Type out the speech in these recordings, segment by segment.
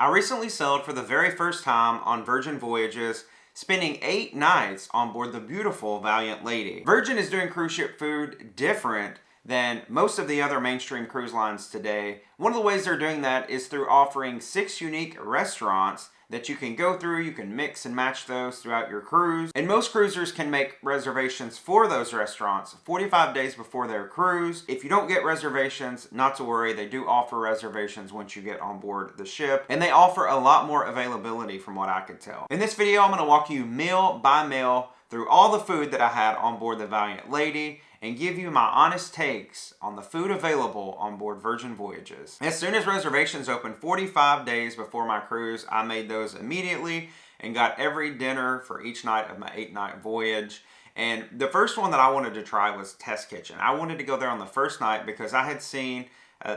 I recently sailed for the very first time on Virgin Voyages, spending 8 nights on board the beautiful Valiant Lady. Virgin is doing cruise ship food different than most of the other mainstream cruise lines today. One of the ways they're doing that is through offering 6 unique restaurants that you can go through. You can mix and match those throughout your cruise. And most cruisers can make reservations for those restaurants 45 days before their cruise. If you don't get reservations, not to worry, they do offer reservations once you get on board the ship. And they offer a lot more availability from what I could tell. In this video, I'm going to walk you meal by meal through all the food that I had on board the Valiant Lady and give you my honest takes on the food available on board Virgin Voyages. As soon as reservations opened 45 days before my cruise, I made those immediately and got every dinner for each night of my 8-night voyage. And the first one that I wanted to try was Test Kitchen. I wanted to go there on the first night because I had seen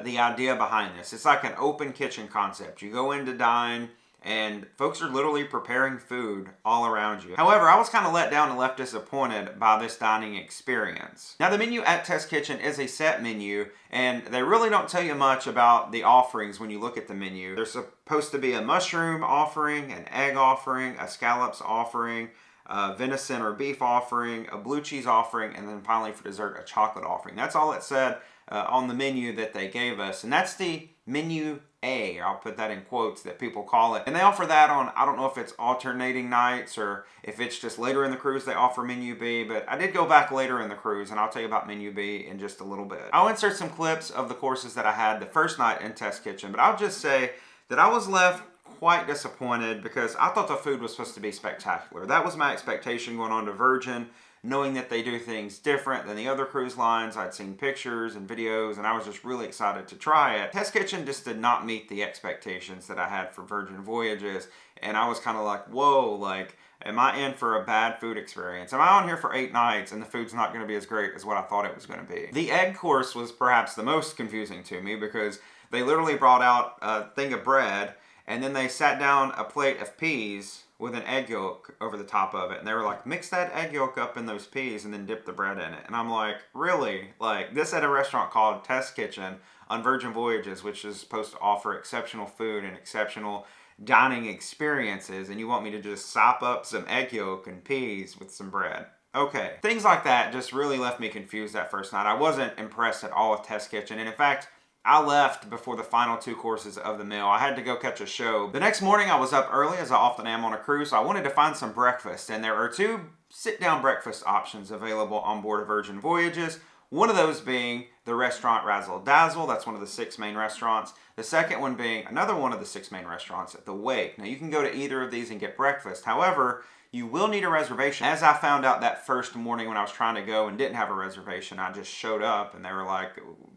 the idea behind this. It's like an open kitchen concept. You go in to dine, and folks are literally preparing food all around you. However, I was kind of let down and left disappointed by this dining experience. Now, the menu at Test Kitchen is a set menu, and they really don't tell you much about the offerings when you look at the menu. There's supposed to be a mushroom offering, an egg offering, a scallops offering, a venison or beef offering, a blue cheese offering, and then finally for dessert, a chocolate offering. That's all it said on the menu that they gave us, and that's the menu A, I'll put that in quotes, that people call it. And they offer that on, I don't know if it's alternating nights or if it's just later in the cruise they offer menu B, but I did go back later in the cruise and I'll tell you about menu B in just a little bit. I'll insert some clips of the courses that I had the first night in Test Kitchen, but I'll just say that I was left quite disappointed because I thought the food was supposed to be spectacular. That was my expectation going on to Virgin, knowing that they do things different than the other cruise lines. I'd seen pictures and videos and I was just really excited to try it. Test Kitchen just did not meet the expectations that I had for Virgin Voyages, and I was kind of like, whoa, like, am I in for a bad food experience? Am I on here for 8 nights and the food's not going to be as great as what I thought it was going to be? The egg course was perhaps the most confusing to me because they literally brought out a thing of bread and then they sat down a plate of peas with an egg yolk over the top of it. And they were like, mix that egg yolk up in those peas and then dip the bread in it. And I'm like, really? Like, this at a restaurant called Test Kitchen on Virgin Voyages, which is supposed to offer exceptional food and exceptional dining experiences, and you want me to just sop up some egg yolk and peas with some bread? Okay. Things like that just really left me confused that first night. I wasn't impressed at all with Test Kitchen. And in fact, I left before the final 2 courses of the meal. I had to go catch a show. The next morning I was up early, as I often am on a cruise, so I wanted to find some breakfast. And there are 2 sit-down breakfast options available on board Virgin Voyages. One of those being the restaurant Razzle Dazzle. That's one of the 6 main restaurants. The second one being another one of the 6 main restaurants at the Wake. Now you can go to either of these and get breakfast. However, you will need a reservation. As I found out that first morning when I was trying to go and didn't have a reservation, I just showed up and they were like,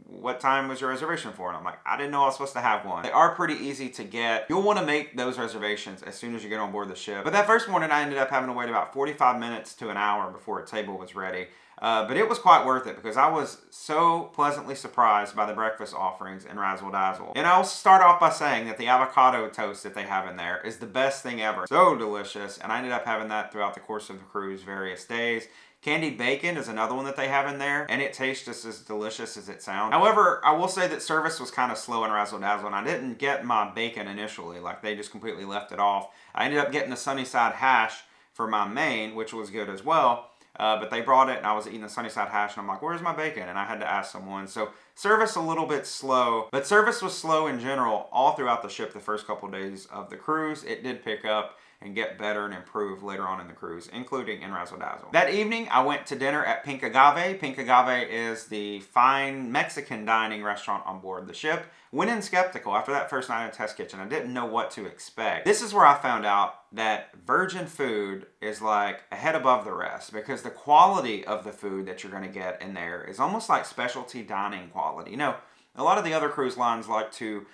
what time was your reservation for? And I'm like, I didn't know I was supposed to have one. They are pretty easy to get. You'll want to make those reservations as soon as you get on board the ship. But that first morning I ended up having to wait about 45 minutes to an hour before a table was ready. But it was quite worth it because I was so pleasantly surprised by the breakfast offerings in Razzle Dazzle. And I'll start off by saying that the avocado toast that they have in there is the best thing ever. So delicious, and I ended up having that throughout the course of the cruise various days. Candied bacon is another one that they have in there, and it tastes just as delicious as it sounds. However, I will say that service was kind of slow in Razzle Dazzle, and I didn't get my bacon initially. Like, they just completely left it off. I ended up getting the Sunnyside hash for my main, which was good as well. But they brought it and I was eating the Sunnyside hash and I'm like, where's my bacon? And I had to ask someone. So service a little bit slow, but service was slow in general all throughout the ship the first couple days of the cruise. It did pick up and get better and improve later on in the cruise, including in Razzle Dazzle. That evening, I went to dinner at Pink Agave. Pink Agave is the fine Mexican dining restaurant on board the ship. Went in skeptical after that first night in Test Kitchen. I didn't know what to expect. This is where I found out that Virgin food is like a head above the rest because the quality of the food that you're going to get in there is almost like specialty dining quality. You know, a lot of the other cruise lines like to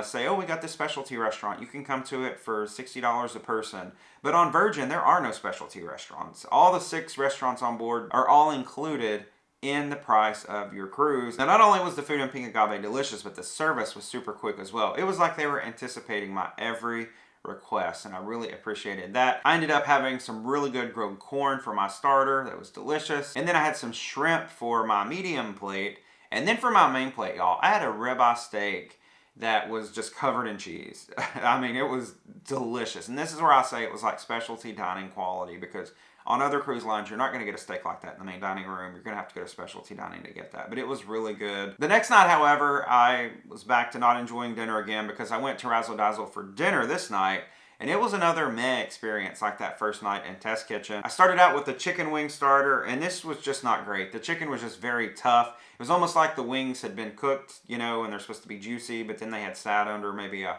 say, oh, we got this specialty restaurant. You can come to it for $60 a person. But on Virgin, there are no specialty restaurants. All the 6 restaurants on board are all included in the price of your cruise. Now, not only was the food in Pink Agave delicious, but the service was super quick as well. It was like they were anticipating my every request, and I really appreciated that. I ended up having some really good grilled corn for my starter. That was delicious. And then I had some shrimp for my medium plate. And then for my main plate, y'all, I had a ribeye steak. that was just covered in cheese. I mean, it was delicious. And this is where I say it was like specialty dining quality, because on other cruise lines, you're not going to get a steak like that in the main dining room. You're going to have to go to specialty dining to get that. But it was really good. The next night, however, I was back to not enjoying dinner again, because I went to Razzle Dazzle for dinner this night. And it was another meh experience like that first night in Test Kitchen. I started out with the chicken wing starter, and this was just not great. The chicken was just very tough. It was almost like the wings had been cooked, you know, and they're supposed to be juicy, but then they had sat under maybe a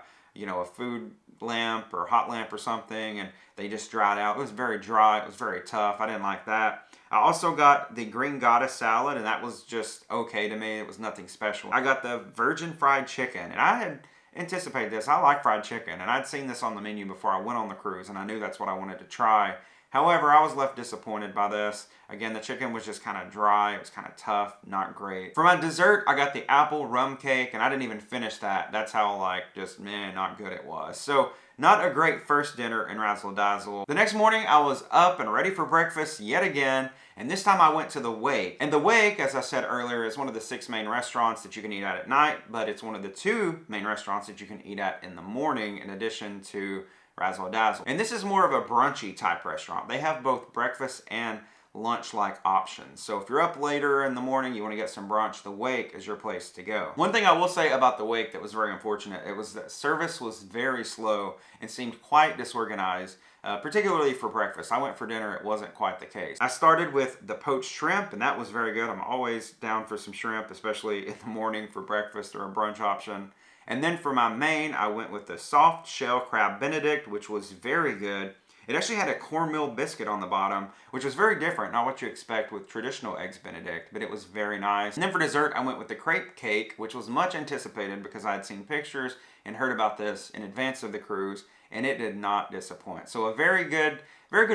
food lamp or hot lamp or something, and they just dried out. It was very dry. It was very tough. I didn't like that. I also got the green goddess salad, and that was just okay to me. It was nothing special. I got the virgin fried chicken, and I had anticipated this. I like fried chicken, and I'd seen this on the menu before I went on the cruise, and I knew that's what I wanted to try. However, I was left disappointed by this. Again, the chicken was just kind of dry. It was kind of tough, not great. For my dessert, I got the apple rum cake, and I didn't even finish that. That's how, just, man, not good it was. So, not a great first dinner in Razzle Dazzle. The next morning, I was up and ready for breakfast yet again, and this time I went to the Wake. And the Wake, as I said earlier, is one of the 6 main restaurants that you can eat at night, but it's one of the 2 main restaurants that you can eat at in the morning, in addition to Razzle Dazzle. And this is more of a brunchy type restaurant. They have both breakfast and lunch-like options. So if you're up later in the morning, you want to get some brunch, the Wake is your place to go. One thing I will say about the Wake that was very unfortunate, it was that service was very slow and seemed quite disorganized, particularly for breakfast. I went for dinner, it wasn't quite the case. I started with the poached shrimp, and that was very good. I'm always down for some shrimp, especially in the morning for breakfast or a brunch option. And then for my main, I went with the soft shell crab benedict, which was very good. It actually had a cornmeal biscuit on the bottom, which was very different, not what you expect with traditional eggs benedict, but it was very nice. And then for dessert, I went with the crepe cake, which was much anticipated because I had seen pictures and heard about this in advance of the cruise, and it did not disappoint. So a very good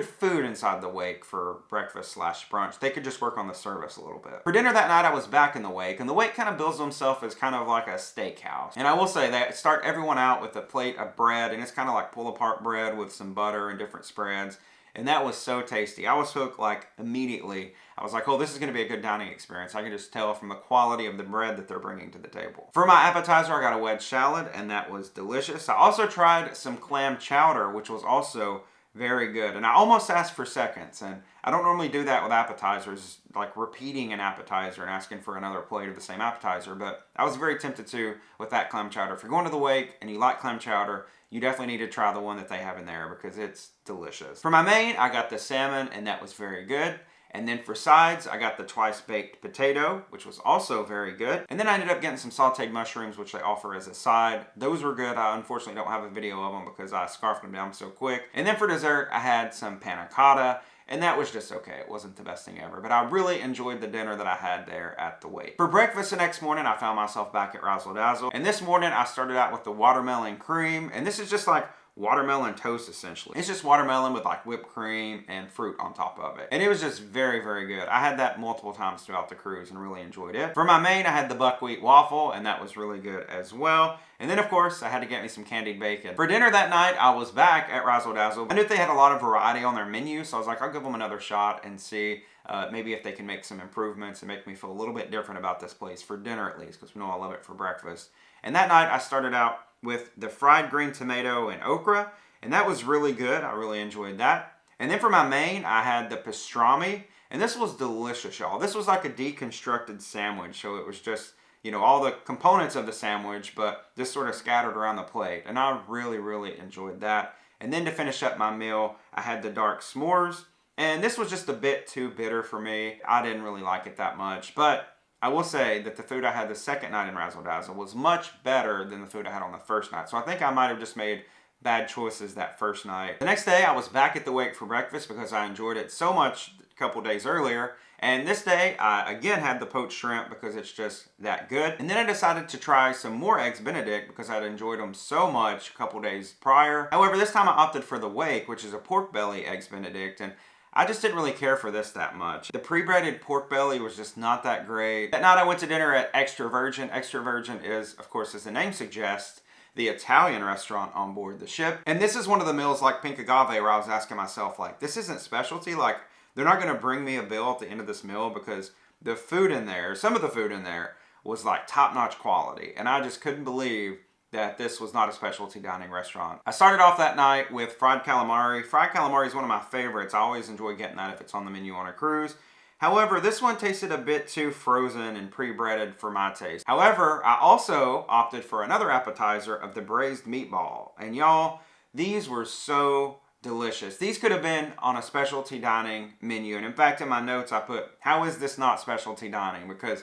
food inside the Wake for breakfast/brunch. They could just work on the service a little bit. For dinner that night, I was back in the Wake, and the Wake kind of bills themselves as kind of like a steakhouse. And I will say they start everyone out with a plate of bread, and it's kind of like pull-apart bread with some butter and different spreads. And that was so tasty. I was hooked immediately. I was like, oh, this is going to be a good dining experience. I can just tell from the quality of the bread that they're bringing to the table. For my appetizer, I got a wedge salad, and that was delicious. I also tried some clam chowder, which was also very good. And I almost asked for seconds, and I don't normally do that with appetizers, like repeating an appetizer and asking for another plate of the same appetizer, but I was very tempted to with that clam chowder. If you're going to the Wake and you like clam chowder, you definitely need to try the one that they have in there because it's delicious. For my main, I got the salmon, and that was very good. And then for sides, I got the twice baked potato, which was also very good. And then I ended up getting some sauteed mushrooms, which they offer as a side. Those were good. I unfortunately don't have a video of them because I scarfed them down so quick. And then for dessert, I had some panna cotta, and that was just okay. It wasn't the best thing ever, but I really enjoyed the dinner that I had there at the Wake. For breakfast the next morning, I found myself back at Razzle Dazzle. And this morning, I started out with the watermelon cream, and this is just like watermelon toast essentially. It's just watermelon with whipped cream and fruit on top of it. And it was just very, very good. I had that multiple times throughout the cruise and really enjoyed it. For my main, I had the buckwheat waffle, and that was really good as well. And then of course, I had to get me some candied bacon. For dinner that night, I was back at Razzle Dazzle. I knew they had a lot of variety on their menu, so I was like, I'll give them another shot and see maybe if they can make some improvements and make me feel a little bit different about this place for dinner at least, because we know I love it for breakfast. And that night, I started out with the fried green tomato and okra, and that was really good. I really enjoyed that. And then for my main, I had the pastrami, and this was delicious, y'all. This was like a deconstructed sandwich, so it was just, all the components of the sandwich, but just sort of scattered around the plate, and I really, really enjoyed that. And then to finish up my meal, I had the dark s'mores, and this was just a bit too bitter for me. I didn't really like it that much, but I will say that the food I had the second night in Razzle Dazzle was much better than the food I had on the first night. So I think I might have just made bad choices that first night. The next day, I was back at the Wake for breakfast because I enjoyed it so much a couple days earlier. And this day, I again had the poached shrimp because it's just that good. And then I decided to try some more eggs benedict because I'd enjoyed them so much a couple days prior. However, this time I opted for the Wake, which is a pork belly eggs benedict, and I just didn't really care for this that much. The pre-breaded pork belly was just not that great. That night I went to dinner at Extra Virgin. Extra Virgin is, of course, as the name suggests, the Italian restaurant on board the ship. And this is one of the meals like Pink Agave where I was asking myself, this isn't specialty? They're not gonna bring me a bill at the end of this meal because the food in there, some of the food in there was top-notch quality. And I just couldn't believe that this was not a specialty dining restaurant. I started off that night with fried calamari. Fried calamari is one of my favorites. I always enjoy getting that if it's on the menu on a cruise. However, this one tasted a bit too frozen and pre-breaded for my taste. However, I also opted for another appetizer of the braised meatball. And y'all, these were so delicious. These could have been on a specialty dining menu. And in fact, in my notes, I put, how is this not specialty dining? Because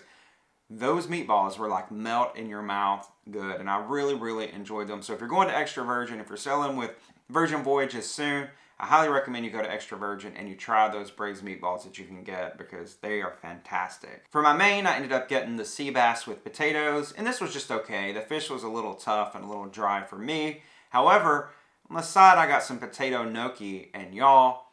those meatballs were like melt in your mouth good. And I really, really enjoyed them. So if you're going to Extra Virgin, if you're sailing with Virgin Voyages soon, I highly recommend you go to Extra Virgin and you try those braised meatballs that you can get because they are fantastic. For my main, I ended up getting the sea bass with potatoes, and this was just okay. The fish was a little tough and a little dry for me. However, on the side, I got some potato gnocchi, and y'all,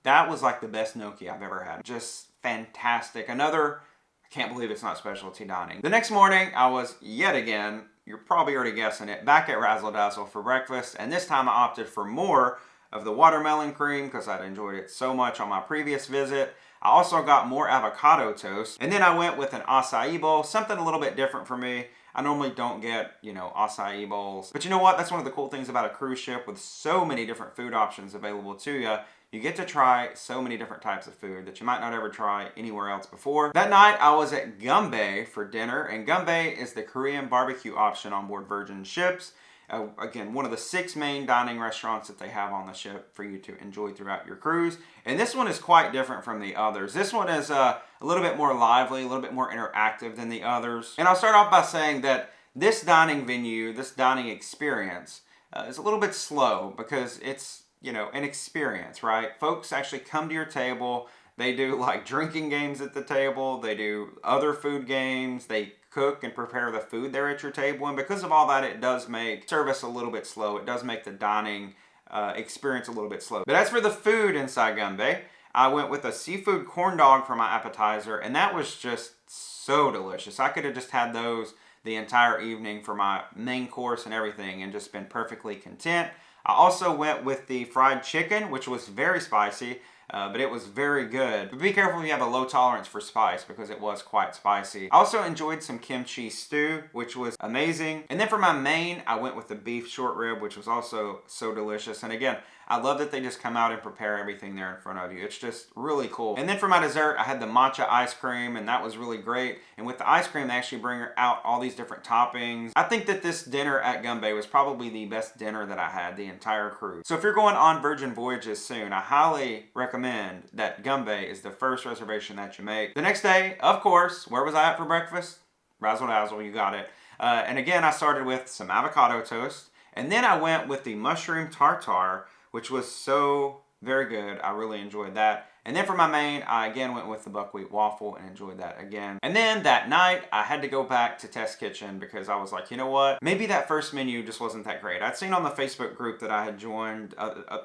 that was like the best gnocchi I've ever had. Just fantastic. Another, I can't believe it's not specialty dining. The next morning, I was yet again, you're probably already guessing it, back at Razzle Dazzle for breakfast, and this time I opted for more of the watermelon cream because I'd enjoyed it so much on my previous visit. I also got more avocado toast, and then I went with an acai bowl, something a little bit different for me. I normally don't get, acai bowls. But you know what? That's one of the cool things about a cruise ship with so many different food options available to you. You get to try so many different types of food that you might not ever try anywhere else before. That night, I was at Gunbae for dinner, and Gunbae is the Korean barbecue option on board Virgin ships. Again, one of the 6 main dining restaurants that they have on the ship for you to enjoy throughout your cruise. And this one is quite different from the others. This one is a little bit more lively, a little bit more interactive than the others. And I'll start off by saying that this dining venue, this dining experience is a little bit slow because it's, an experience, right? Folks actually come to your table. They do like drinking games at the table. They do other food games. They cook and prepare the food there at your table. And because of all that, it does make service a little bit slow. It does make the dining experience a little bit slow. But as for the food inside Gunbae, I went with a seafood corn dog for my appetizer, and that was just so delicious. I could have just had those the entire evening for my main course and everything and just been perfectly content. I also went with the fried chicken, which was very spicy. But it was very good. But be careful if you have a low tolerance for spice because it was quite spicy. I also enjoyed some kimchi stew, which was amazing. And then for my main, I went with the beef short rib, which was also so delicious. And again, I love that they just come out and prepare everything there in front of you. It's just really cool. And then for my dessert, I had the matcha ice cream, and that was really great. And with the ice cream, they actually bring out all these different toppings. I think that this dinner at Gunbae was probably the best dinner that I had the entire cruise. So if you're going on Virgin Voyages soon, I highly recommend that Gunbae is the first reservation that you make. The next day, of course, where was I at for breakfast? Razzle Dazzle, you got it. And again, I started with some avocado toast, and then I went with the mushroom tartare, which was so very good. I really enjoyed that. And then for my main, I again went with the buckwheat waffle and enjoyed that again. And then that night, I had to go back to Test Kitchen because I was like, you know what? Maybe that first menu just wasn't that great. I'd seen on the Facebook group that I had joined,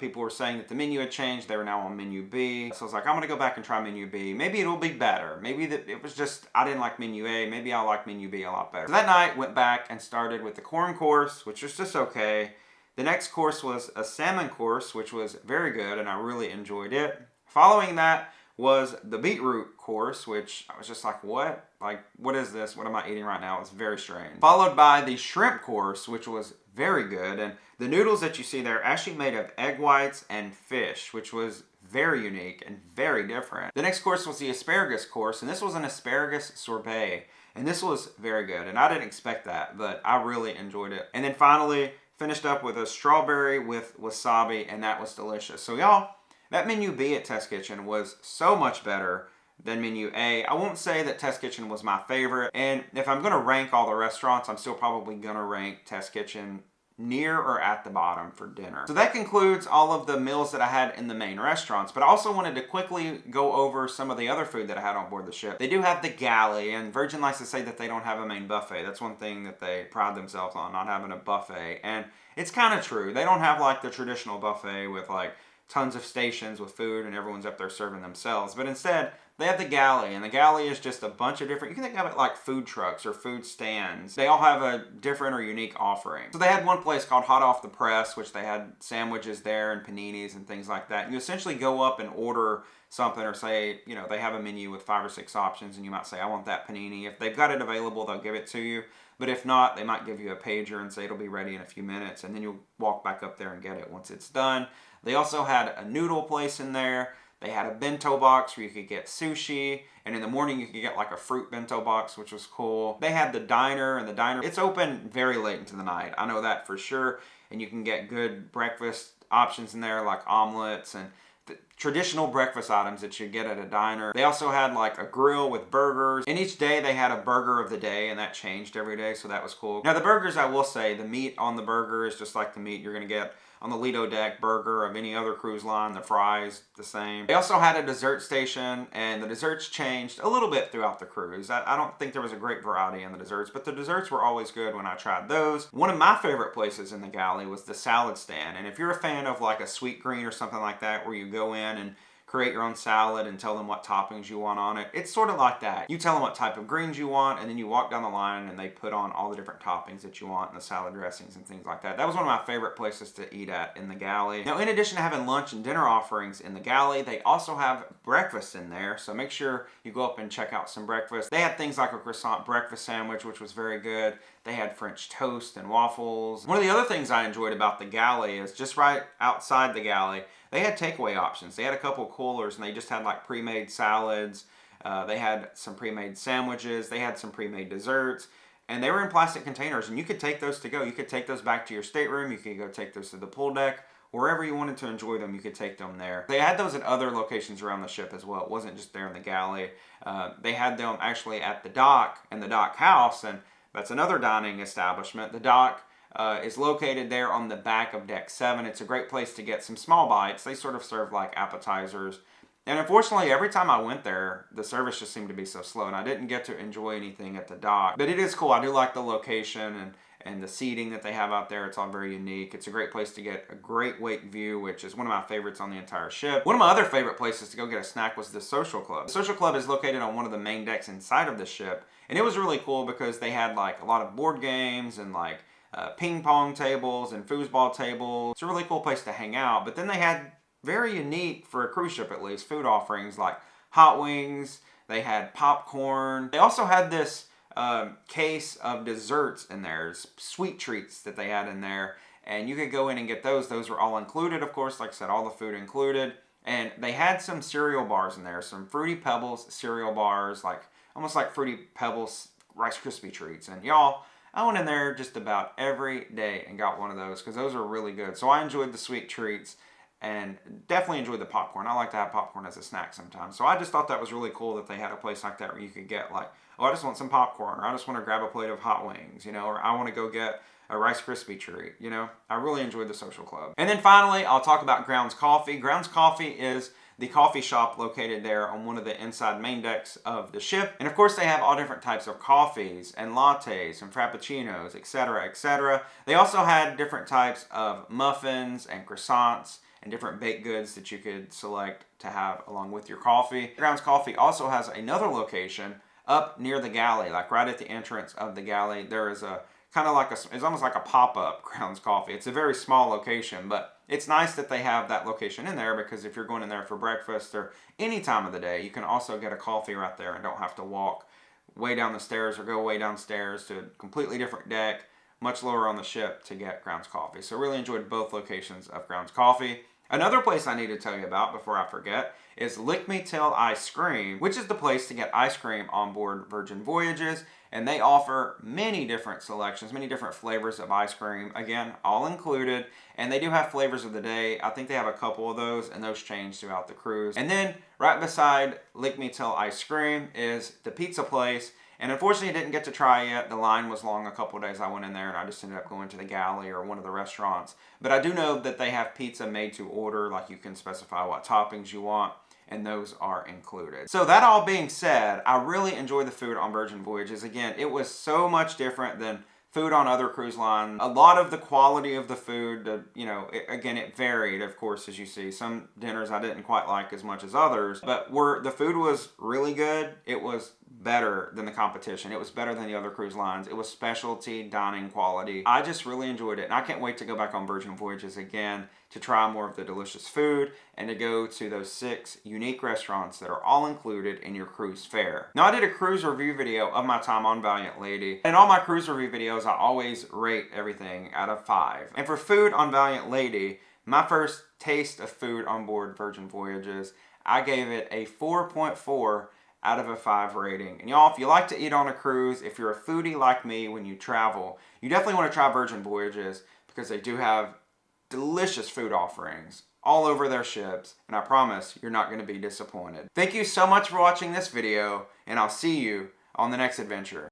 people were saying that the menu had changed. They were now on menu B. So I was like, I'm going to go back and try menu B. Maybe it'll be better. Maybe that it was just, I didn't like menu A. Maybe I'll like menu B a lot better. So that night, went back and started with the corn course, which was just okay. The next course was a salmon course, which was very good, and I really enjoyed it. Following that was the beetroot course, which I was just like, what? Like, what is this? What am I eating right now? It's very strange. Followed by the shrimp course, which was very good. And the noodles that you see there are actually made of egg whites and fish, which was very unique and very different. The next course was the asparagus course, and this was an asparagus sorbet. And this was very good, and I didn't expect that, but I really enjoyed it. And then finally, finished up with a strawberry with wasabi, and that was delicious. So y'all, that menu B at Test Kitchen was so much better than menu A. I won't say that Test Kitchen was my favorite, and if I'm going to rank all the restaurants, I'm still probably going to rank Test Kitchen near or at the bottom for dinner. So that concludes all of the meals that I had in the main restaurants, but I also wanted to quickly go over some of the other food that I had on board the ship. They do have the Galley, and Virgin likes to say that they don't have a main buffet. That's one thing that they pride themselves on, not having a buffet, and it's kind of true. They don't have like the traditional buffet with like tons of stations with food and everyone's up there serving themselves, but instead they have the Galley, and the Galley is just a bunch of different, you can think of it like food trucks or food stands. They all have a different or unique offering. So they had one place called Hot Off the Press, which they had sandwiches there and paninis and things like that. You essentially go up and order something, or say, they have a menu with 5 or 6 options, and you might say, I want that panini. If they've got it available, they'll give it to you. But if not, they might give you a pager and say it'll be ready in a few minutes, and then you'll walk back up there and get it once it's done. They also had a noodle place in there. They had a bento box where you could get sushi, and in the morning you could get like a fruit bento box, which was cool. They had the diner, and the diner, it's open very late into the night. I know that for sure, and you can get good breakfast options in there like omelets and the traditional breakfast items that you get at a diner. They also had like a grill with burgers, and each day they had a burger of the day, and that changed every day, so that was cool. Now the burgers, I will say, the meat on the burger is just like the meat you're gonna get on the Lido Deck burger of any other cruise line. The fries, the same. They also had a dessert station, and the desserts changed a little bit throughout the cruise. I don't think there was a great variety in the desserts, but the desserts were always good when I tried those. One of my favorite places in the galley was the salad stand, and if you're a fan of like a sweet green or something like that, where you go in and create your own salad and tell them what toppings you want on it. It's sort of like that. You tell them what type of greens you want, and then you walk down the line and they put on all the different toppings that you want and the salad dressings and things like that. That was one of my favorite places to eat at in the galley. Now, in addition to having lunch and dinner offerings in the galley, they also have breakfast in there, so make sure you go up and check out some breakfast. They had things like a croissant breakfast sandwich, which was very good. They had French toast and waffles. One of the other things I enjoyed about the galley is just right outside the galley, they had takeaway options. They had a couple coolers, and they just had like pre-made salads. They had some pre-made sandwiches. They had some pre-made desserts, and they were in plastic containers, and you could take those to go. You could take those back to your stateroom. You could go take those to the pool deck. Wherever you wanted to enjoy them, you could take them there. They had those at other locations around the ship as well. It wasn't just there in the galley. They had them actually at the dock and the dock house, and that's another dining establishment. The dock is located there on the back of Deck 7. It's a great place to get some small bites. They sort of serve like appetizers. And unfortunately, every time I went there, the service just seemed to be so slow, and I didn't get to enjoy anything at the dock. But it is cool. I do like the location and the seating that they have out there. It's all very unique. It's a great place to get a great wake view, which is one of my favorites on the entire ship. One of my other favorite places to go get a snack was the Social Club. The Social Club is located on one of the main decks inside of the ship, and it was really cool because they had like a lot of board games and like ping pong tables and foosball tables. It's a really cool place to hang out. But then they had very unique, for a cruise ship at least, food offerings like hot wings. They had popcorn. They also had this case of desserts in there, sweet treats that they had in there, and you could go in and get those. Those were all included, of course. Like I said, all the food included. And they had some cereal bars in there, some Fruity Pebbles cereal bars, like almost like Fruity Pebbles Rice Krispie treats. And y'all, I went in there just about every day and got one of those because those are really good. So I enjoyed the sweet treats and definitely enjoyed the popcorn. I like to have popcorn as a snack sometimes. So I just thought that was really cool that they had a place like that where you could get like, oh, I just want some popcorn, or I just want to grab a plate of hot wings, or I want to go get a Rice Krispie treat, I really enjoyed the Social Club. And then finally, I'll talk about Grounds Coffee. Grounds Coffee is the coffee shop located there on one of the inside main decks of the ship. And of course, they have all different types of coffees and lattes and frappuccinos, etc., etc. They also had different types of muffins and croissants and different baked goods that you could select to have along with your coffee. Grounds Coffee also has another location up near the galley, like right at the entrance of the galley. There is a kind of like it's almost like a pop-up Grounds Coffee. It's a very small location, but it's nice that they have that location in there because if you're going in there for breakfast or any time of the day, you can also get a coffee right there and don't have to walk way down the stairs or go way downstairs to a completely different deck, much lower on the ship to get Grounds Coffee. So really enjoyed both locations of Grounds Coffee. Another place I need to tell you about before I forget is Lick Me Till Ice Cream, which is the place to get ice cream on board Virgin Voyages. And they offer many different selections, many different flavors of ice cream. Again, all included. And they do have flavors of the day. I think they have a couple of those, and those change throughout the cruise. And then right beside Lick Me Till Ice Cream is the pizza place. And unfortunately, I didn't get to try it yet. The line was long a couple of days. I went in there and I just ended up going to the galley or one of the restaurants. But I do know that they have pizza made to order, like you can specify what toppings you want, and those are included. So that all being said, I really enjoy the food on Virgin Voyages. Again, it was so much different than food on other cruise lines. A lot of the quality of the food, again, it varied, of course, as you see. Some dinners I didn't quite like as much as others, but the food was really good. It was better than the competition. It was better than the other cruise lines. It was specialty dining quality. I just really enjoyed it, and I can't wait to go back on Virgin Voyages again to try more of the delicious food and to go to those 6 unique restaurants that are all included in your cruise fare. Now, I did a cruise review video of my time on Valiant Lady. In all my cruise review videos, I always rate everything out of 5. And for food on Valiant Lady, my first taste of food on board Virgin Voyages, I gave it a 4.4 out of a 5 rating. And y'all, if you like to eat on a cruise, if you're a foodie like me when you travel, you definitely want to try Virgin Voyages because they do have delicious food offerings all over their ships, and I promise you're not going to be disappointed. Thank you so much for watching this video, and I'll see you on the next adventure.